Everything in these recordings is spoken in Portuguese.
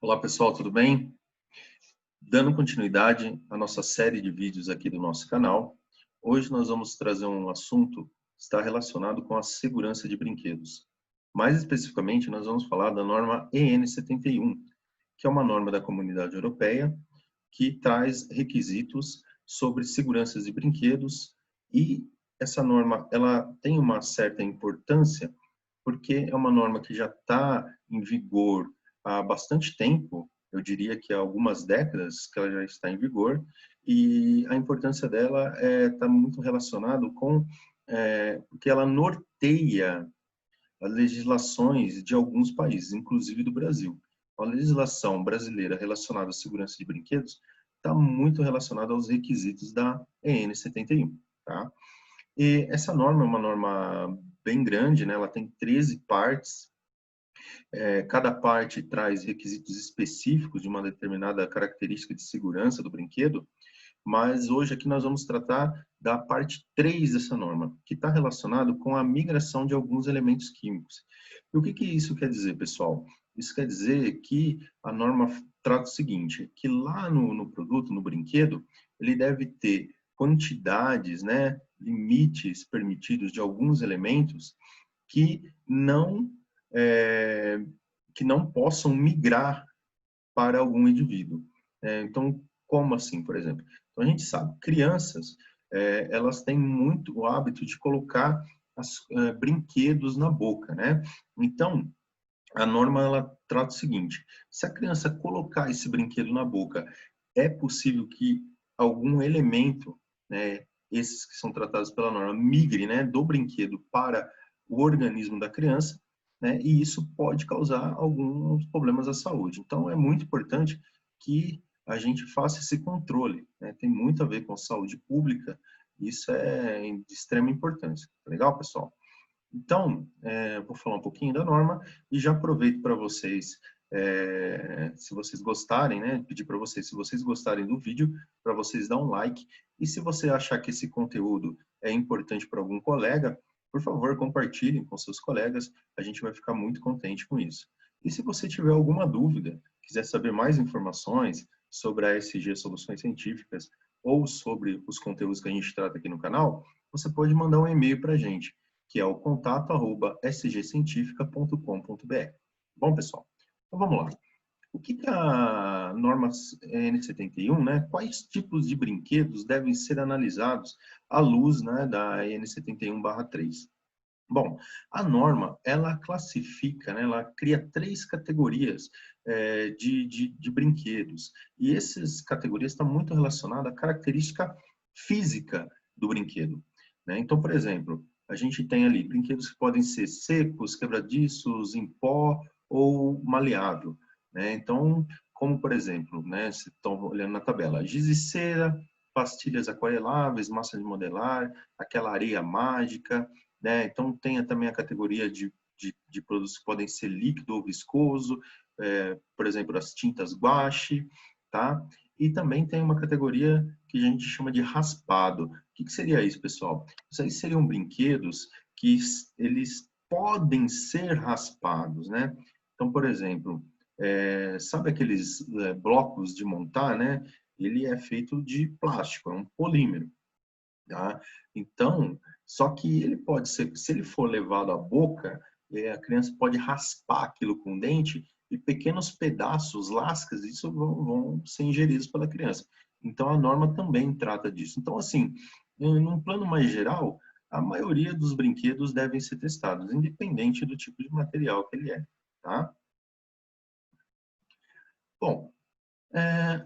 Olá pessoal, tudo bem? Dando continuidade à nossa série de vídeos aqui do nosso canal, hoje nós vamos trazer um assunto que está relacionado com a segurança de brinquedos. Mais especificamente, nós vamos falar da norma EN 71, que é uma norma da Comunidade Europeia que traz requisitos sobre segurança de brinquedos, e essa norma ela tem uma certa importância porque é uma norma que já está em vigor há bastante tempo. Eu diria que há algumas décadas que ela já está em vigor, e a importância dela está muito relacionado com porque ela norteia as legislações de alguns países, inclusive do Brasil. A legislação brasileira relacionada à segurança de brinquedos está muito relacionada aos requisitos da EN 71, tá? E essa norma é uma norma bem grande, né? Ela tem 13 partes. Cada parte traz requisitos específicos de uma determinada característica de segurança do brinquedo, mas hoje aqui nós vamos tratar da parte 3 dessa norma, que está relacionado com a migração de alguns elementos químicos. E o que isso quer dizer, pessoal? Isso quer dizer que a norma trata o seguinte, que lá no produto, no brinquedo, ele deve ter quantidades, né, limites permitidos de alguns elementos que não, é, que não possam migrar para algum indivíduo. Então, como assim, por exemplo? Então, a gente sabe, crianças, elas têm muito o hábito de colocar brinquedos na boca, né? Então, a norma, ela trata o seguinte, se a criança colocar esse brinquedo na boca, é possível que algum elemento, né, esses que são tratados pela norma, migre, né, do brinquedo para o organismo da criança, né, e isso pode causar alguns problemas à saúde. Então, é muito importante que a gente faça esse controle, né, tem muito a ver com saúde pública, isso é de extrema importância. Legal, pessoal? Então, vou falar um pouquinho da norma e já aproveito para vocês, se vocês gostarem, né, pedir para vocês, se vocês gostarem do vídeo, para vocês dar um like. E se você achar que esse conteúdo é importante para algum colega, por favor, compartilhem com seus colegas, a gente vai ficar muito contente com isso. E se você tiver alguma dúvida, quiser saber mais informações sobre a SG Soluções Científicas ou sobre os conteúdos que a gente trata aqui no canal, você pode mandar um e-mail para a gente, que é o contato@sgcientifica.com.br. Bom, pessoal, então vamos lá. O que a norma N71, né? Quais tipos de brinquedos devem ser analisados à luz, né, da N 71/3? Bom, a norma, ela classifica, né, ela cria 3 categorias de brinquedos. E essas categorias estão muito relacionadas à característica física do brinquedo, né? Então, por exemplo, a gente tem ali brinquedos que podem ser secos, quebradiços, em pó ou maleável, né? Então, como por exemplo, né, vocês estão olhando na tabela, giz de cera, pastilhas aquareláveis, massa de modelar, aquela areia mágica, né? Então, tem também a categoria de produtos que podem ser líquido ou viscoso, por exemplo, as tintas guache, tá? E também tem uma categoria que a gente chama de raspado. O que seria isso, pessoal? Isso aí seriam brinquedos que eles podem ser raspados, né? Então, por exemplo, sabe aqueles blocos de montar, né? Ele é feito de plástico, é um polímero, tá? Então, só que ele pode ser, se ele for levado à boca, a criança pode raspar aquilo com o dente e pequenos pedaços, lascas, isso vão ser ingeridos pela criança. Então, a norma também trata disso. Então, assim, num plano mais geral, a maioria dos brinquedos devem ser testados, independente do tipo de material que ele é, tá? Bom,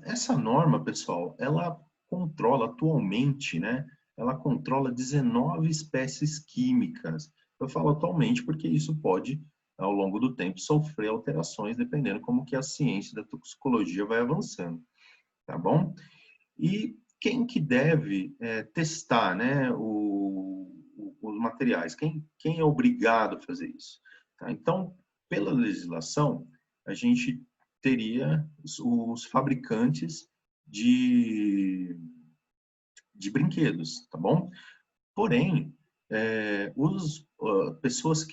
essa norma, pessoal, ela controla atualmente, né? Ela controla 19 espécies químicas. Eu falo atualmente porque isso pode, ao longo do tempo, sofrer alterações, dependendo como que a ciência da toxicologia vai avançando, tá bom? E quem que deve testar, né, os materiais? Quem é obrigado a fazer isso? Tá? Então, pela legislação, a gente teria os fabricantes de brinquedos, tá bom? Porém, pessoas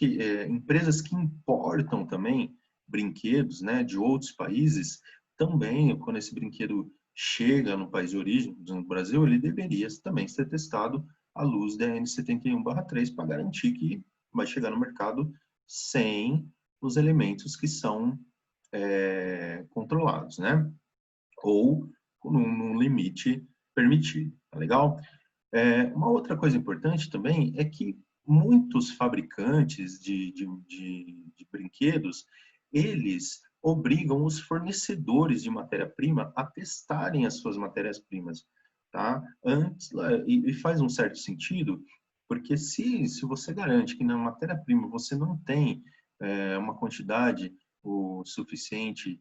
empresas que importam também, brinquedos, né, de outros países, também, quando esse brinquedo chega no país de origem, no Brasil, ele deveria também ser testado à luz da AN 71/3 para garantir que vai chegar no mercado sem os elementos que são controlados, né? Ou num limite permitido, tá legal? Uma outra coisa importante também é que muitos fabricantes de brinquedos, eles obrigam os fornecedores de matéria-prima a testarem as suas matérias-primas, tá? Antes, e faz um certo sentido, porque se você garante que na matéria-prima você não tem uma quantidade o suficiente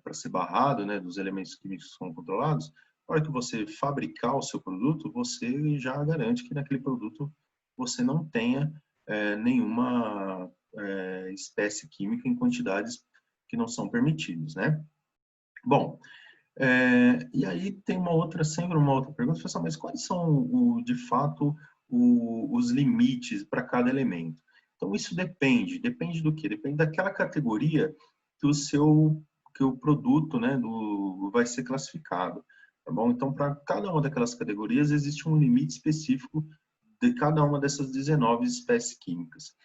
para ser barrado, né, dos elementos químicos que são controlados, na hora que você fabricar o seu produto, você já garante que naquele produto você não tenha nenhuma espécie química em quantidades que não são permitidas, né? Bom, e aí tem sempre uma outra pergunta, pessoal, mas quais são, de fato, os limites para cada elemento? Então, isso depende do quê? Depende daquela categoria que o produto, né, vai ser classificado, tá bom? Então, para cada uma daquelas categorias, existe um limite específico de cada uma dessas 19 espécies químicas.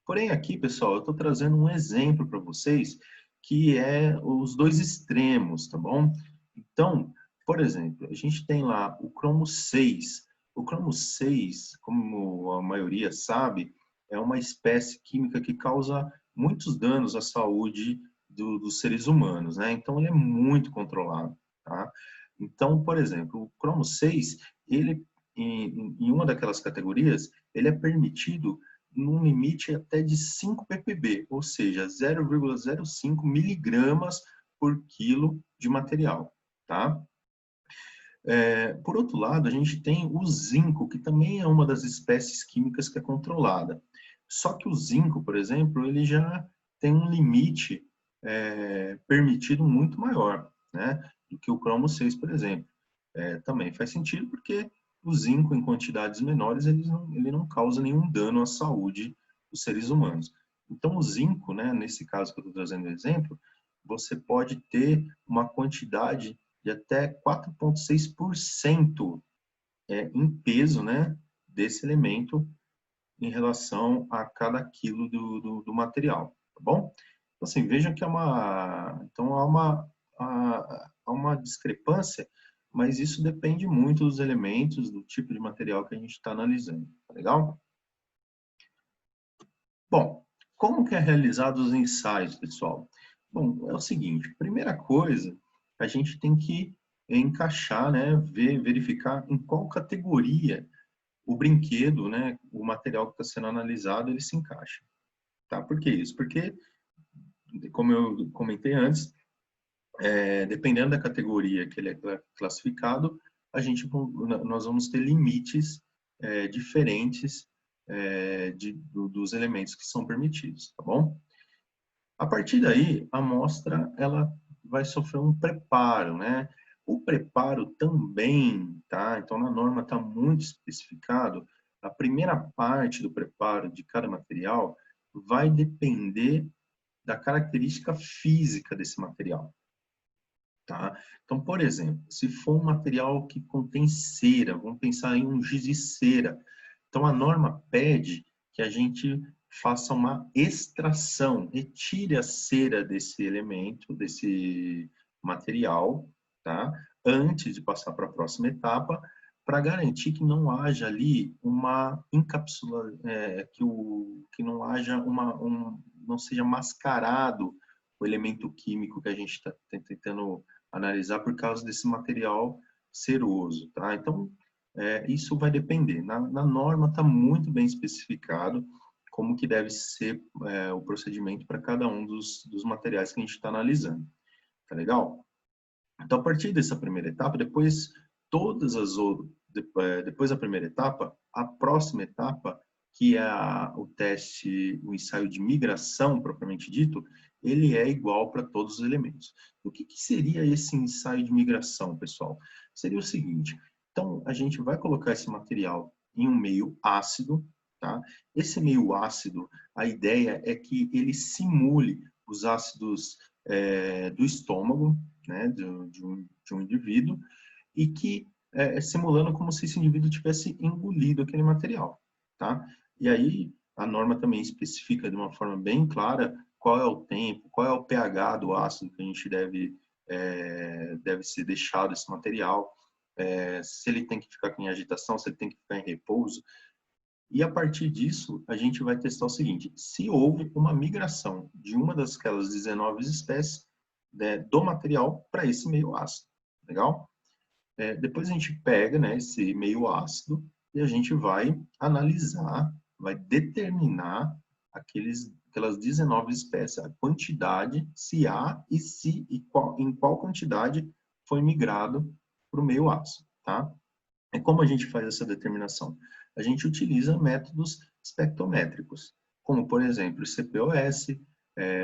Porém, aqui, pessoal, eu estou trazendo um exemplo para vocês que é os dois extremos, tá bom? Então, por exemplo, a gente tem lá o cromo 6. O cromo 6, como a maioria sabe, é uma espécie química que causa muitos danos à saúde dos seres humanos, né? Então, ele é muito controlado, tá? Então, por exemplo, o cromo 6, ele, em uma daquelas categorias, ele é permitido num limite até de 5 ppb, ou seja, 0,05 miligramas por quilo de material, tá? Por outro lado, a gente tem o zinco, que também é uma das espécies químicas que é controlada. Só que o zinco, por exemplo, ele já tem um limite permitido muito maior, né, do que o cromo 6, por exemplo. Também faz sentido porque o zinco, em quantidades menores, ele não causa nenhum dano à saúde dos seres humanos. Então, o zinco, né, nesse caso que eu estou trazendo exemplo, você pode ter uma quantidade de até 4,6% em peso, né, desse elemento em relação a cada quilo do material, tá bom? Então, assim, vejam que então, há uma discrepância, mas isso depende muito dos elementos, do tipo de material que a gente está analisando, tá legal? Bom, como que é realizado os ensaios, pessoal? Bom, é o seguinte, primeira coisa, a gente tem que encaixar, né, verificar em qual categoria o brinquedo, né, o material que está sendo analisado, ele se encaixa. Tá? Por que isso? Porque, como eu comentei antes, dependendo da categoria que ele é classificado, nós vamos ter limites diferentes dos elementos que são permitidos, tá bom? A partir daí, a amostra ela vai sofrer um preparo, né? O preparo também, tá? Então, na norma está muito especificado. A primeira parte do preparo de cada material vai depender da característica física desse material, tá? Então, por exemplo, se for um material que contém cera, vamos pensar em um giz de cera. Então, a norma pede que a gente faça uma extração, retire a cera desse elemento, desse material, tá? Antes de passar para a próxima etapa, para garantir que não haja ali uma encapsula, que não haja não seja mascarado o elemento químico que a gente está tentando analisar por causa desse material ceroso, tá? Então, isso vai depender. Na norma está muito bem especificado como que deve ser o procedimento para cada um dos materiais que a gente está analisando. Tá legal? Então, a partir dessa primeira etapa, depois depois da primeira etapa, a próxima etapa, que é o teste, o ensaio de migração, propriamente dito, ele é igual para todos os elementos. O que seria esse ensaio de migração, pessoal? Seria o seguinte, então, a gente vai colocar esse material em um meio ácido, tá? Esse meio ácido, a ideia é que ele simule os ácidos do estômago, né, de um indivíduo, e que simulando como se esse indivíduo tivesse engolido aquele material, tá? E aí a norma também especifica de uma forma bem clara qual é o tempo, qual é o pH do ácido que a gente deve ser deixado esse material, se ele tem que ficar em agitação, se ele tem que ficar em repouso. E a partir disso, a gente vai testar o seguinte: se houve uma migração de uma daquelas 19 espécies, né, do material para esse meio ácido. Legal? Depois a gente pega, né, esse meio ácido e a gente vai analisar, vai determinar aquelas 19 espécies, a quantidade, se há e em qual quantidade foi migrado para o meio ácido, tá? E como a gente faz essa determinação? A gente utiliza métodos espectrométricos, como, por exemplo, CPOS,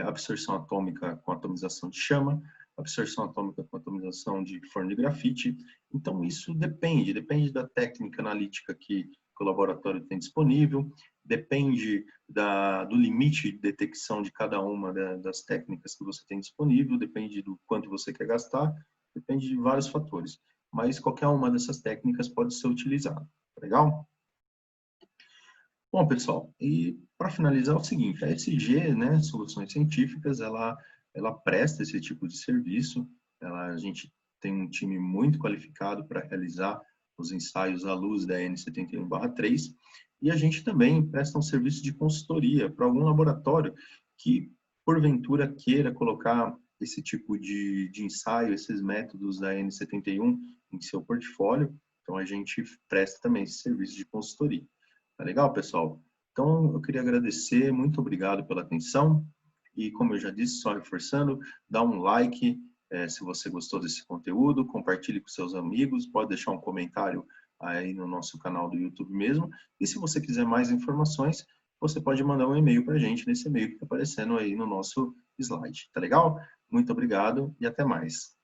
absorção atômica com atomização de chama, absorção atômica com atomização de forno de grafite. Então, isso depende da técnica analítica que o laboratório tem disponível, depende do limite de detecção de cada uma das técnicas que você tem disponível, depende do quanto você quer gastar, depende de vários fatores. Mas qualquer uma dessas técnicas pode ser utilizada. Legal? Bom, pessoal, e para finalizar é o seguinte, a SG, né, Soluções Científicas, ela presta esse tipo de serviço, a gente tem um time muito qualificado para realizar os ensaios à luz da N71/3, e a gente também presta um serviço de consultoria para algum laboratório que, porventura, queira colocar esse tipo de ensaio, esses métodos da N71 em seu portfólio. Então, a gente presta também esse serviço de consultoria. Tá legal, pessoal? Então, eu queria agradecer, muito obrigado pela atenção. E, como eu já disse, só reforçando, dá um like se você gostou desse conteúdo, compartilhe com seus amigos, pode deixar um comentário aí no nosso canal do YouTube mesmo. E se você quiser mais informações, você pode mandar um e-mail para a gente nesse e-mail que está aparecendo aí no nosso slide. Tá legal? Muito obrigado e até mais.